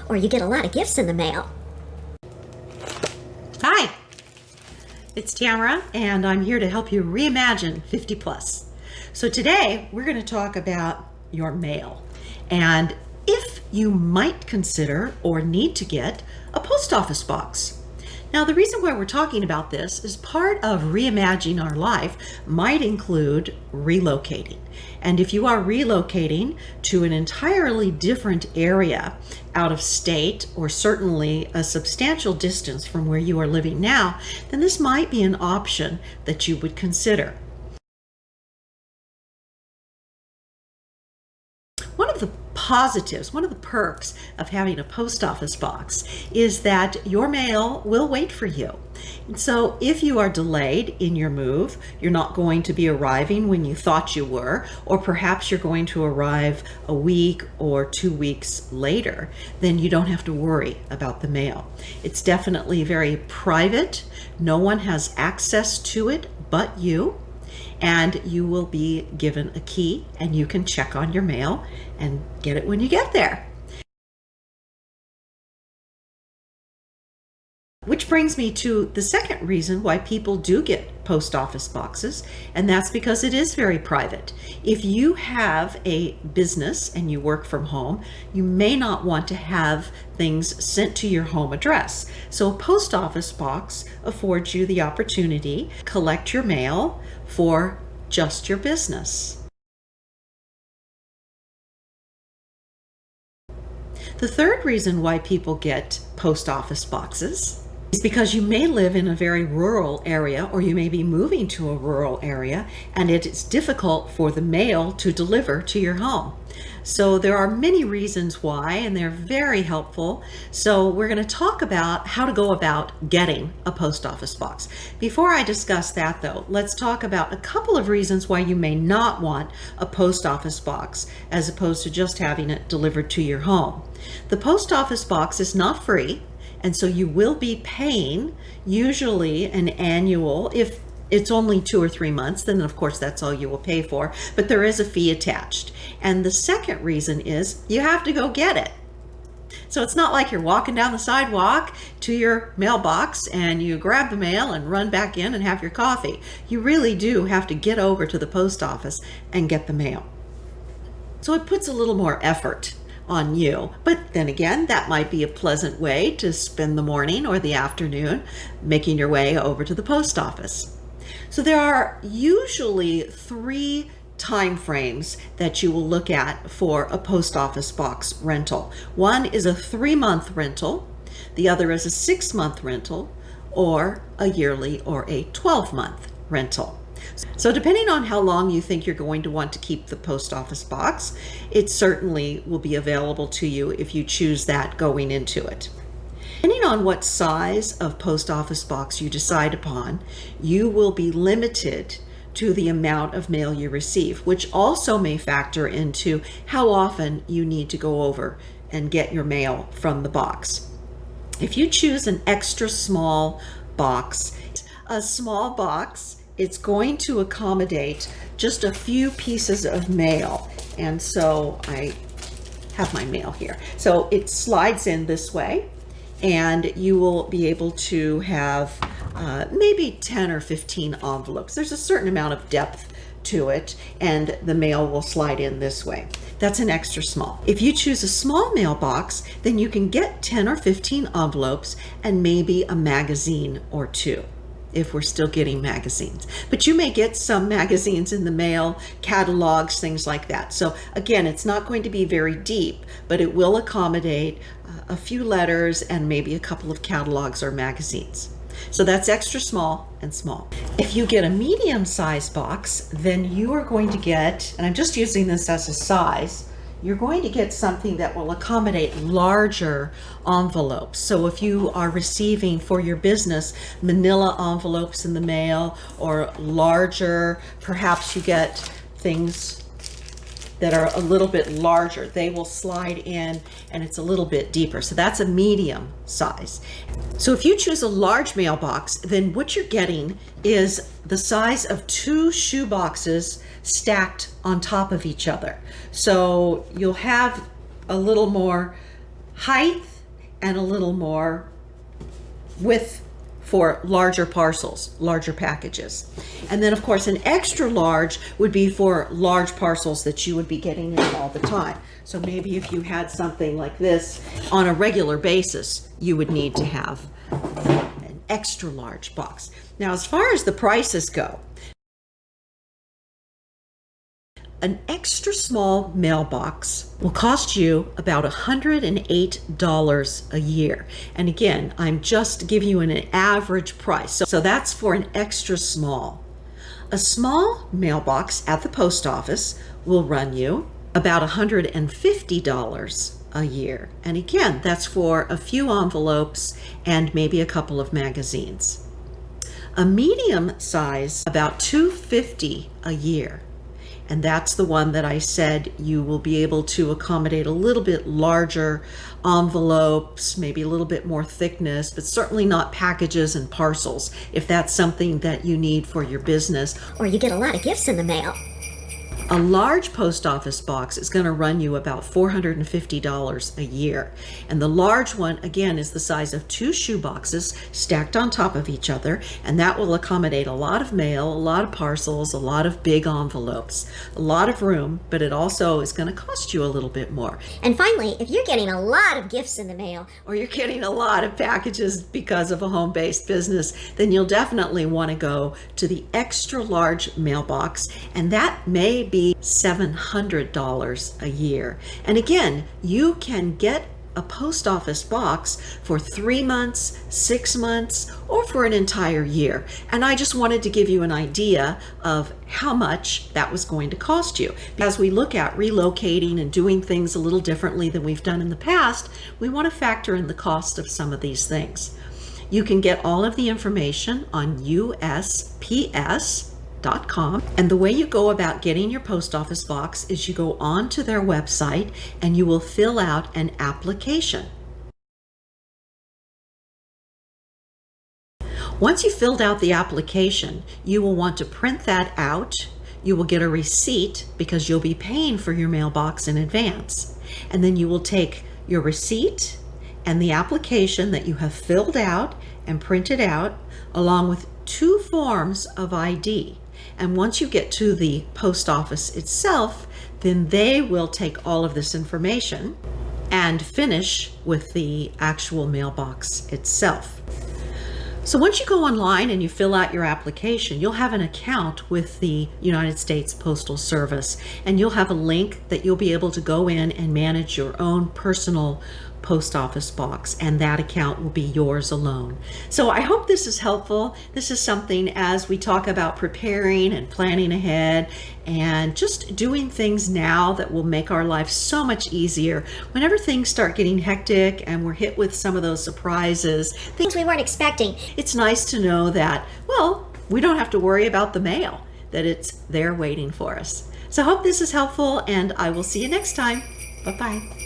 or you get a lot of gifts in the mail. Hi, it's Tamara, and I'm here to help you reimagine 50 plus. So today we're going to talk about your mail and if you might consider or need to get a post office box. Now, the reason why we're talking about this is part of reimagining our life might include relocating. And if you are relocating to an entirely different area out of state, or certainly a substantial distance from where you are living now, then this might be an option that you would consider. One of the positives, one of the perks of having a post office box is that your mail will wait for you. And so if you are delayed in your move, you're not going to be arriving when you thought you were, or perhaps you're going to arrive a week or 2 weeks later, then you don't have to worry about the mail. It's definitely very private. No one has access to it but you. And you will be given a key and you can check on your mail and get it when you get there. Which brings me to the second reason why people do get post office boxes, and that's because it is very private. If you have a business and you work from home, you may not want to have things sent to your home address. So a post office box affords you the opportunity to collect your mail for just your business. The third reason why people get post office boxes is because you may live in a very rural area, or you may be moving to a rural area, and it is difficult for the mail to deliver to your home. So there are many reasons why, and they're very helpful. So we're going to talk about how to go about getting a post office box. Before I discuss that though, let's talk about a couple of reasons why you may not want a post office box as opposed to just having it delivered to your home. The post office box is not free, and so you will be paying usually an annual. If it's only 2 or 3 months, then of course that's all you will pay for, but there is a fee attached. And the second reason is you have to go get it. So it's not like you're walking down the sidewalk to your mailbox and you grab the mail and run back in and have your coffee. You really do have to get over to the post office and get the mail. So it puts a little more effort on you. But then again, that might be a pleasant way to spend the morning or the afternoon making your way over to the post office. So there are usually 3 time frames that you will look at for a post office box rental. One is a 3-month rental, the other is a 6-month rental, or a yearly or a 12-month rental. So depending on how long you think you're going to want to keep the post office box, it certainly will be available to you if you choose that going into it. Depending on what size of post office box you decide upon, you will be limited to the amount of mail you receive, which also may factor into how often you need to go over and get your mail from the box. If you choose an extra small box, a small box, it's going to accommodate just a few pieces of mail. And so I have my mail here. So it slides in this way, and you will be able to have maybe 10 or 15 envelopes. There's a certain amount of depth to it, and the mail will slide in this way. That's an extra small. If you choose a small mailbox, then you can get 10 or 15 envelopes and maybe a magazine or 2. If we're still getting magazines. But you may get some magazines in the mail, catalogs, things like that. So again, it's not going to be very deep, but it will accommodate a few letters and maybe a couple of catalogs or magazines. So that's extra small and small. If you get a medium-sized box, then you are going to get, and I'm just using this as a size, you're going to get something that will accommodate larger envelopes. So if you are receiving for your business manila envelopes in the mail, or larger, perhaps you get things that are a little bit larger. They will slide in and it's a little bit deeper. So that's a medium size. So if you choose a large mailbox, then what you're getting is the size of 2 shoe boxes stacked on top of each other. So you'll have a little more height and a little more width for larger parcels, larger packages. And then of course an extra large would be for large parcels that you would be getting in all the time. So maybe if you had something like this on a regular basis, you would need to have an extra large box. Now, as far as the prices go, an extra small mailbox will cost you about $108 a year. And again, I'm just giving you an average price. So that's for an extra small. A small mailbox at the post office will run you about $150 a year. And again, that's for a few envelopes and maybe a couple of magazines. A medium size, about $250 a year. And that's the one that I said you will be able to accommodate a little bit larger envelopes, maybe a little bit more thickness, but certainly not packages and parcels if that's something that you need for your business. Or you get a lot of gifts in the mail. A large post office box is going to run you about $450 a year. And the large one, again, is the size of 2 shoe boxes stacked on top of each other. And that will accommodate a lot of mail, a lot of parcels, a lot of big envelopes, a lot of room, but it also is going to cost you a little bit more. And finally, if you're getting a lot of gifts in the mail, or you're getting a lot of packages because of a home-based business, then you'll definitely want to go to the extra large mailbox, and that may be $700 a year. And again, you can get a post office box for 3 months, 6 months, or for an entire year. And I just wanted to give you an idea of how much that was going to cost you. As we look at relocating and doing things a little differently than we've done in the past, we want to factor in the cost of some of these things. You can get all of the information on USPS.com. And the way you go about getting your post office box is you go onto their website and you will fill out an application. Once you've filled out the application, you will want to print that out. You will get a receipt because you'll be paying for your mailbox in advance. And then you will take your receipt and the application that you have filled out and printed out, along with 2 forms of ID. And once you get to the post office itself, then they will take all of this information and finish with the actual mailbox itself. So once you go online and you fill out your application, you'll have an account with the United States Postal Service, and you'll have a link that you'll be able to go in and manage your own personal post office box, and that account will be yours alone. So I hope this is helpful. This is something as we talk about preparing and planning ahead and just doing things now that will make our life so much easier whenever things start getting hectic and we're hit with some of those surprises, things we weren't expecting. It's nice to know that, well, we don't have to worry about the mail, that it's there waiting for us. So I hope this is helpful, and I will see you next time. Bye-bye.